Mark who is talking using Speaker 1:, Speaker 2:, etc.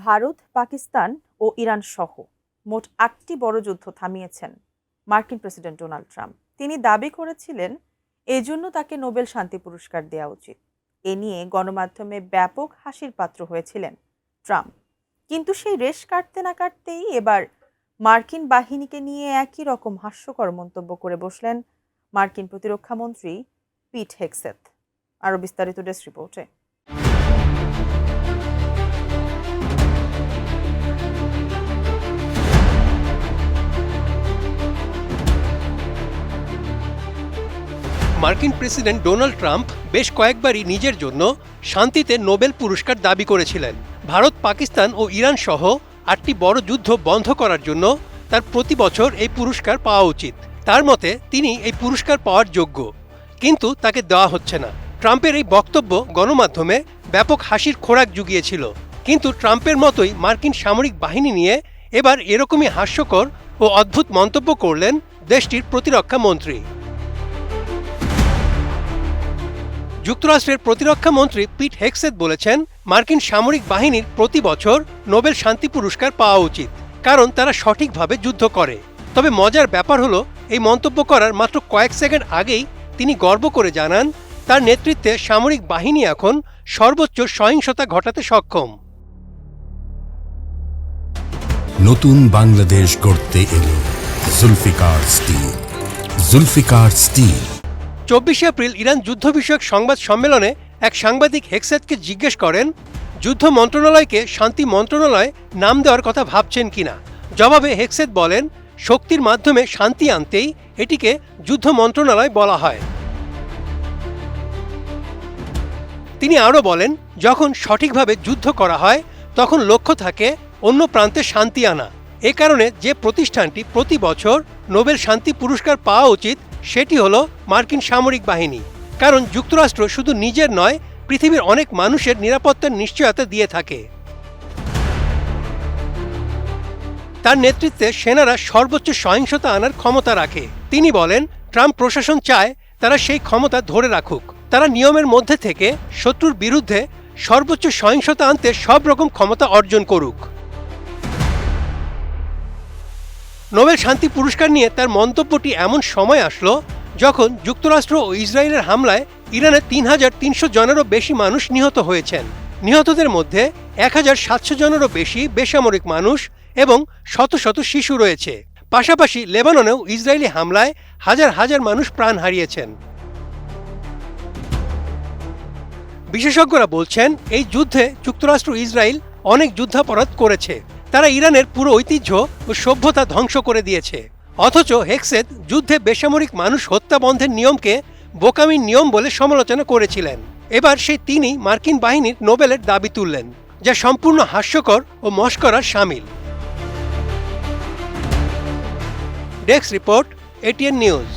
Speaker 1: ভারত, পাকিস্তান ও Iran সহ মোট ৮টি বড় যুদ্ধ থামিয়েছেন মার্কিন প্রেসিডেন্ট ডোনাল্ড ট্রাম্প। তিনি দাবি করেছিলেন এজন্য তাকে নোবেল শান্তি পুরস্কার দেওয়া উচিত। এ নিয়ে গণমাধ্যমে ব্যাপক হাসির পাত্র হয়েছিলেন ট্রাম্প। কিন্তু সেই রেশ কাটতে না কাটতেই এবার মার্কিন বাহিনীকে নিয়ে একই রকম হাস্যকর মন্তব্য করে বসলেন মার্কিন প্রতিরক্ষা মন্ত্রী পিট হেগসেথ। আরও বিস্তারিত ডেস্ক রিপোর্টে।
Speaker 2: মার্কিন প্রেসিডেন্ট ডোনাল্ড ট্রাম্প বেশ কয়েকবারই নিজের জন্য শান্তিতে নোবেল পুরস্কার দাবি করেছিলেন। ভারত, পাকিস্তান ও ইরান সহ ৮টি বড় যুদ্ধ বন্ধ করার জন্য তার প্রতি বছর এই পুরস্কার পাওয়া উচিত। তার মতে তিনি এই পুরস্কার পাওয়ার যোগ্য, কিন্তু তাকে দেওয়া হচ্ছে না। ট্রাম্পের এই বক্তব্য গণমাধ্যমে ব্যাপক হাসির খোরাক জুগিয়েছিল। কিন্তু ট্রাম্পের মতোই মার্কিন সামরিক বাহিনী নিয়ে এবার এরকমই হাস্যকর ও অদ্ভুত মন্তব্য করলেন দেশটির প্রতিরক্ষা মন্ত্রী। যুক্তরাষ্ট্রের প্রতিরক্ষা মন্ত্রী পিট হেগসেথ বলেছেন, মার্কিন সামরিক বাহিনীর প্রতি বছর নোবেল শান্তি পুরস্কার পাওয়া উচিত, কারণ তারা সঠিকভাবে যুদ্ধ করে। তবে মজার ব্যাপার হলো, এই মন্তব্য করার মাত্র কয়েক সেকেন্ড আগেই তিনি গর্ব করে জানান তার নেতৃত্বে সামরিক বাহিনী এখন সর্বোচ্চ সহিংসতা ঘটাতে সক্ষম।
Speaker 3: নতুন বাংলাদেশ গড়তে এলো Zulfikar steel. Zulfikar steel.
Speaker 2: ২৪ April Iran যুদ্ধ বিষয়ক সংবাদ সম্মেলনে এক সাংবাদিক হেগসেথকে জিজ্ঞেস করেন, যুদ্ধ মন্ত্রণালয়কে শান্তি মন্ত্রণালয় নাম দেওয়ার কথা ভাবছেন কিনা। জবাবে হেগসেথ বলেন, শক্তির মাধ্যমে শান্তি আনতেই এটিকে যুদ্ধ মন্ত্রণালয় বলা হয়। তিনি আরও বলেন, যখন সঠিকভাবে যুদ্ধ করা হয় তখন লক্ষ্য থাকে অন্য প্রান্তে শান্তি আনা। এ কারণে যে প্রতিষ্ঠানটি প্রতি বছর নোবেল শান্তি পুরস্কার পাওয়া উচিত সেটি হলো মার্কিন সামরিক বাহিনী। কারণ যুক্তরাষ্ট্র শুধু নিজের নয়, পৃথিবীর অনেক মানুষের নিরাপত্তার নিশ্চয়তা দিয়ে থাকে। তার নেতৃত্বে সেনারা সর্বোচ্চ সহিংসতা আনার ক্ষমতা রাখে। তিনি বলেন, ট্রাম্প প্রশাসন চায় তারা সেই ক্ষমতা ধরে রাখুক। তারা নিয়মের মধ্যে থেকে শত্রুর বিরুদ্ধে সর্বোচ্চ সহিংসতা আনতে সব রকম ক্ষমতা অর্জন করুক। নোবেল শান্তি পুরস্কার নিয়ে তার মন্তব্যটি এমন সময় আসলো যখন যুক্তরাষ্ট্র ও ইসরায়েলের হামলায় ইরানের ৩,৩০০ জনেরও বেশি মানুষ নিহত হয়েছেন। নিহতদের মধ্যে ১,৭০০ জনেরও বেশি বেসামরিক মানুষ এবং শত শত শিশু রয়েছে। পাশাপাশি লেবাননেও ইসরায়েলি হামলায় হাজার হাজার মানুষ প্রাণ হারিয়েছেন। বিশেষজ্ঞরা বলছেন, এই যুদ্ধে যুক্তরাষ্ট্র ইসরায়েল অনেক যুদ্ধাপরাধ করেছে। তারা ইরানের পুরো ঐতিহ্য ও সভ্যতা ধ্বংস করে দিয়েছে। অথচ হেগসেথ যুদ্ধে বেসামরিক মানুষ হত্যা বন্ধের নিয়মকে বোকামির নিয়ম বলে সমালোচনা করেছিলেন। এবার তিনি মার্কিন বাহিনীর নোবেলের দাবি তুললেন, যা সম্পূর্ণ হাস্যকর ও মশকরার শামিল। Desk report, ATN news.